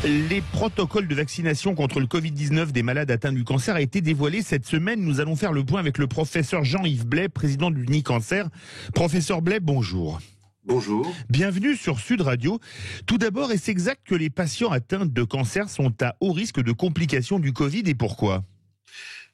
Les protocoles de vaccination contre le Covid-19 des malades atteints du cancer a été dévoilé cette semaine. Nous allons faire le point avec le professeur Jean-Yves Blais, président du Unicancer. Professeur Blais, bonjour. Bonjour. Bienvenue sur Sud Radio. Tout d'abord, est-ce exact que les patients atteints de cancer sont à haut risque de complications du Covid et pourquoi ?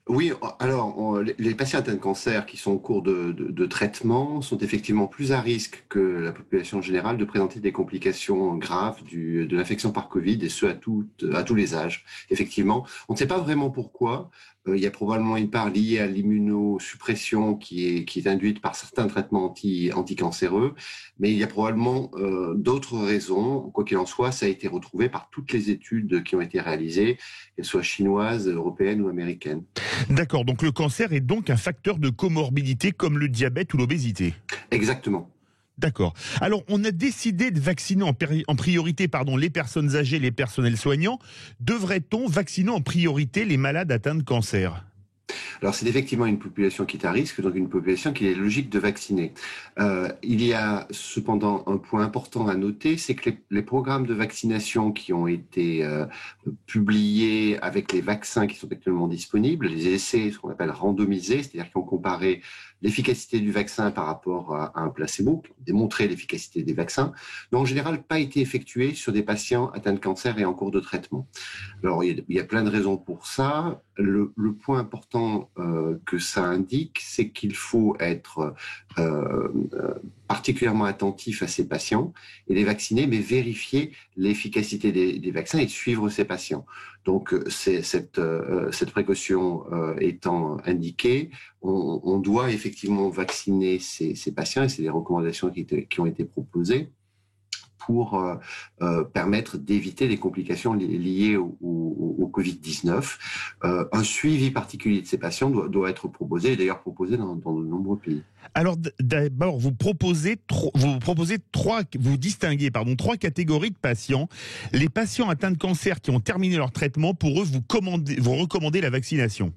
Oui, alors les patients atteints de cancer qui sont au cours de traitement sont effectivement plus à risque que la population générale de présenter des complications graves de l'infection par Covid, et ce à tous les âges. Effectivement, on ne sait pas vraiment pourquoi. Il y a probablement une part liée à l'immunosuppression qui est induite par certains traitements anticancéreux, mais il y a probablement d'autres raisons. Quoi qu'il en soit, ça a été retrouvé par toutes les études qui ont été réalisées, qu'elles soient chinoises, européennes ou américaines. D'accord, donc le cancer est donc un facteur de comorbidité comme le diabète ou l'obésité. Exactement. D'accord. Alors, on a décidé de vacciner en priorité les personnes âgées, les personnels soignants. Devrait-on vacciner en priorité les malades atteints de cancer ? Alors, c'est effectivement une population qui est à risque, donc une population qu'il est logique de vacciner. Il y a cependant un point important à noter, c'est que les programmes de vaccination qui ont été publiés avec les vaccins qui sont actuellement disponibles, les essais, ce qu'on appelle randomisés, c'est-à-dire qui ont comparé l'efficacité du vaccin par rapport à un placebo, qui ont démontré l'efficacité des vaccins, n'ont en général pas été effectués sur des patients atteints de cancer et en cours de traitement. Alors, il y a plein de raisons pour ça. Le point important que ça indique, c'est qu'il faut être particulièrement attentif à ces patients et les vacciner, mais vérifier l'efficacité des vaccins et suivre ces patients. Donc, cette précaution étant indiquée, on doit effectivement vacciner ces patients, et c'est des recommandations qui ont été proposées pour permettre d'éviter les complications liées au Covid-19. Un suivi particulier de ces patients doit être proposé, et d'ailleurs proposé dans de nombreux pays. Alors d'abord, vous distinguez trois catégories de patients. Les patients atteints de cancer qui ont terminé leur traitement, pour eux, vous recommandez la vaccination.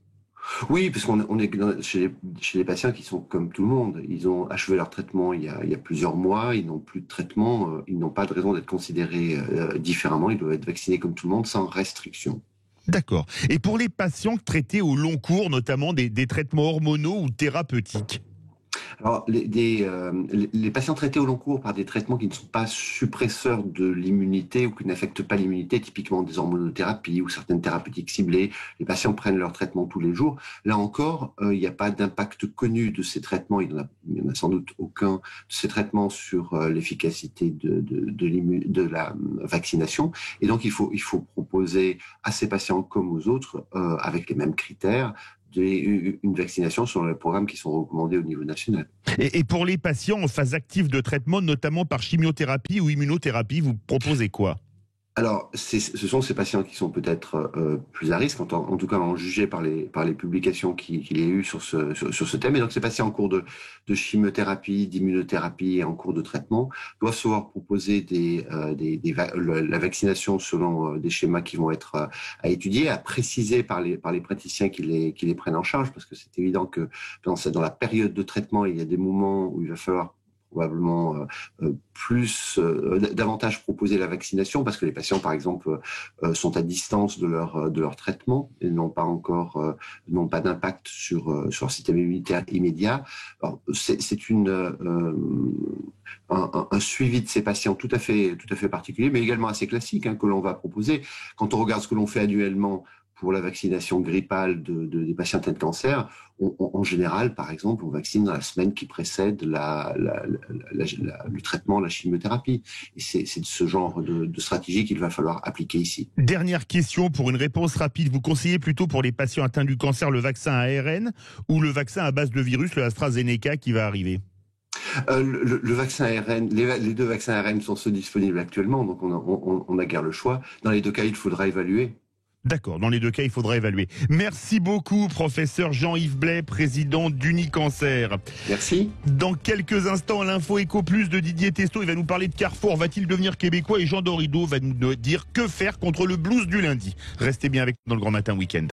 Oui, parce qu'on est chez les patients qui sont comme tout le monde. Ils ont achevé leur traitement il y a plusieurs mois, ils n'ont plus de traitement, ils n'ont pas de raison d'être considérés différemment, ils doivent être vaccinés comme tout le monde sans restriction. D'accord. Et pour les patients traités au long cours, notamment des traitements hormonaux ou thérapeutiques ? Alors, les patients traités au long cours par des traitements qui ne sont pas suppresseurs de l'immunité ou qui n'affectent pas l'immunité, typiquement des hormonothérapies ou certaines thérapeutiques ciblées, les patients prennent leur traitement tous les jours. Là encore, il n'y a pas d'impact connu de ces traitements. Il n'y en a sans doute aucun de ces traitements sur l'efficacité de la vaccination. Et donc, il faut proposer à ces patients comme aux autres, avec les mêmes critères, une vaccination selon les programmes qui sont recommandés au niveau national. Et pour les patients en phase active de traitement, notamment par chimiothérapie ou immunothérapie, vous proposez quoi ? Alors, ce sont ces patients qui sont peut-être plus à risque, en tout cas en jugé par les publications qu'il y a eu sur ce thème. Et donc, ces patients en cours de chimiothérapie, d'immunothérapie et en cours de traitement doivent se voir proposer la vaccination selon des schémas qui vont être à étudier, à préciser par les praticiens qui les prennent en charge, parce que c'est évident que dans la période de traitement, il y a des moments où il va falloir probablement davantage proposer la vaccination, parce que les patients, par exemple, sont à distance de leur traitement et n'ont pas d'impact sur leur système immunitaire immédiat. Alors, c'est un suivi de ces patients tout à fait particulier, mais également assez classique, que l'on va proposer. Quand on regarde ce que l'on fait annuellement pour la vaccination grippale des patients atteints de cancer, en général, par exemple, on vaccine dans la semaine qui précède le traitement, la chimiothérapie. Et c'est ce genre de stratégie qu'il va falloir appliquer ici. Dernière question pour une réponse rapide. Vous conseillez plutôt pour les patients atteints du cancer le vaccin à ARN ou le vaccin à base de virus, le AstraZeneca, qui va arriver ? Le vaccin ARN, les deux vaccins ARN sont ceux disponibles actuellement, donc on n'a guère le choix. Dans les deux cas, il faudra évaluer. D'accord, dans les deux cas, il faudra évaluer. Merci beaucoup, professeur Jean-Yves Blais, président d'Unicancer. Merci. Dans quelques instants, l'info Éco Plus de Didier Testo, il va nous parler de Carrefour. Va-t-il devenir québécois ? Et Jean Dorido va nous dire que faire contre le blues du lundi. Restez bien avec nous dans le Grand Matin Week-end.